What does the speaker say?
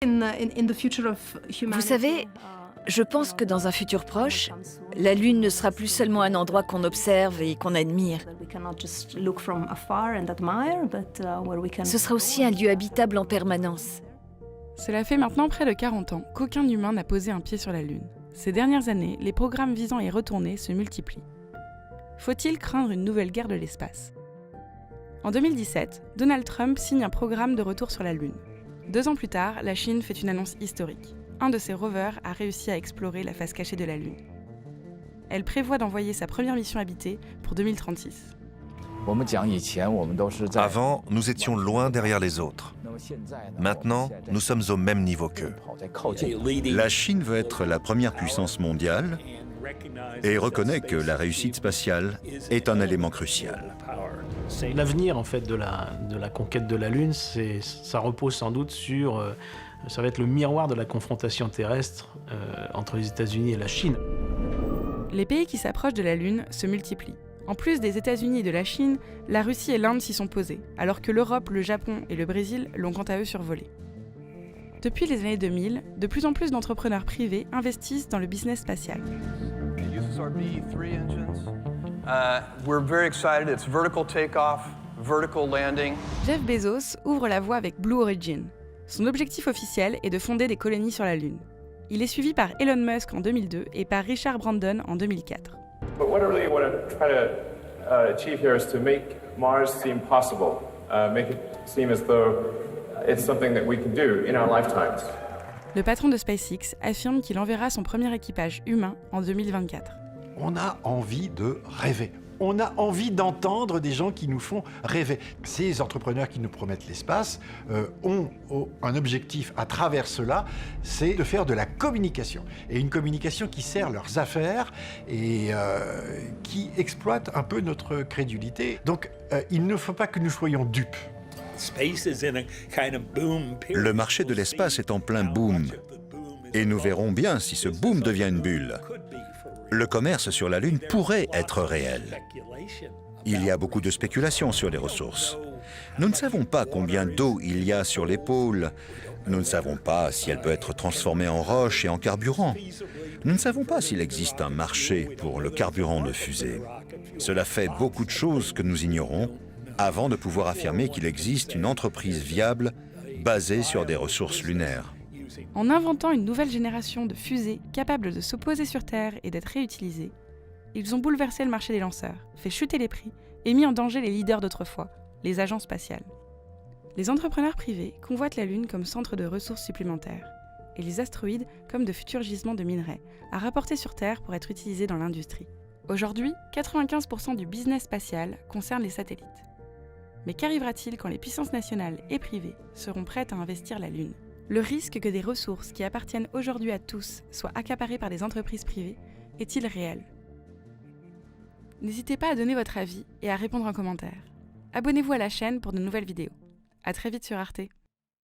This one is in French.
Vous savez, je pense que dans un futur proche, la Lune ne sera plus seulement un endroit qu'on observe et qu'on admire. Ce sera aussi un lieu habitable en permanence. Cela fait maintenant près de 40 ans qu'aucun humain n'a posé un pied sur la Lune. Ces dernières années, les programmes visant à y retourner se multiplient. Faut-il craindre une nouvelle guerre de l'espace ? En 2017, Donald Trump signe un programme de retour sur la Lune. 2 ans plus tard, la Chine fait une annonce historique. Un de ses rovers a réussi à explorer la face cachée de la Lune. Elle prévoit d'envoyer sa première mission habitée pour 2036. Avant, nous étions loin derrière les autres. Maintenant, nous sommes au même niveau qu'eux. La Chine veut être la première puissance mondiale et reconnaît que la réussite spatiale est un élément crucial. L'avenir en fait de la conquête de la Lune, ça repose sans doute sur, ça va être le miroir de la confrontation terrestre entre les États-Unis et la Chine. Les pays qui s'approchent de la Lune se multiplient. En plus des États-Unis et de la Chine, la Russie et l'Inde s'y sont posés, alors que l'Europe, le Japon et le Brésil l'ont quant à eux survolé. Depuis les années 2000, de plus en plus d'entrepreneurs privés investissent dans le business spatial. We're very excited. It's vertical takeoff, vertical landing. Jeff Bezos ouvre la voie avec Blue Origin. Son objectif officiel est de fonder des colonies sur la Lune. Il est suivi par Elon Musk en 2002 et par Richard Branson en 2004. But what I really want to try to achieve here is to make Mars seem possible, make it seem as though it's something that we can do in our lifetimes. Le patron de SpaceX affirme qu'il enverra son premier équipage humain en 2024. On a envie de rêver. On a envie d'entendre des gens qui nous font rêver. Ces entrepreneurs qui nous promettent l'espace ont un objectif à travers cela, c'est de faire de la communication. Et une communication qui sert leurs affaires et qui exploite un peu notre crédulité. Donc il ne faut pas que nous soyons dupes. Le marché de l'espace est en plein boom. Et nous verrons bien si ce boom devient une bulle. Le commerce sur la Lune pourrait être réel. Il y a beaucoup de spéculations sur les ressources. Nous ne savons pas combien d'eau il y a sur les pôles. Nous ne savons pas si elle peut être transformée en roche et en carburant. Nous ne savons pas s'il existe un marché pour le carburant de fusée. Cela fait beaucoup de choses que nous ignorons avant de pouvoir affirmer qu'il existe une entreprise viable basée sur des ressources lunaires. En inventant une nouvelle génération de fusées capables de se poser sur Terre et d'être réutilisées, ils ont bouleversé le marché des lanceurs, fait chuter les prix et mis en danger les leaders d'autrefois, les agences spatiales. Les entrepreneurs privés convoitent la Lune comme centre de ressources supplémentaires et les astéroïdes comme de futurs gisements de minerais à rapporter sur Terre pour être utilisés dans l'industrie. Aujourd'hui, 95% du business spatial concerne les satellites. Mais qu'arrivera-t-il quand les puissances nationales et privées seront prêtes à investir la Lune ? Le risque que des ressources qui appartiennent aujourd'hui à tous soient accaparées par des entreprises privées est-il réel ? N'hésitez pas à donner votre avis et à répondre en commentaire. Abonnez-vous à la chaîne pour de nouvelles vidéos. À très vite sur Arte.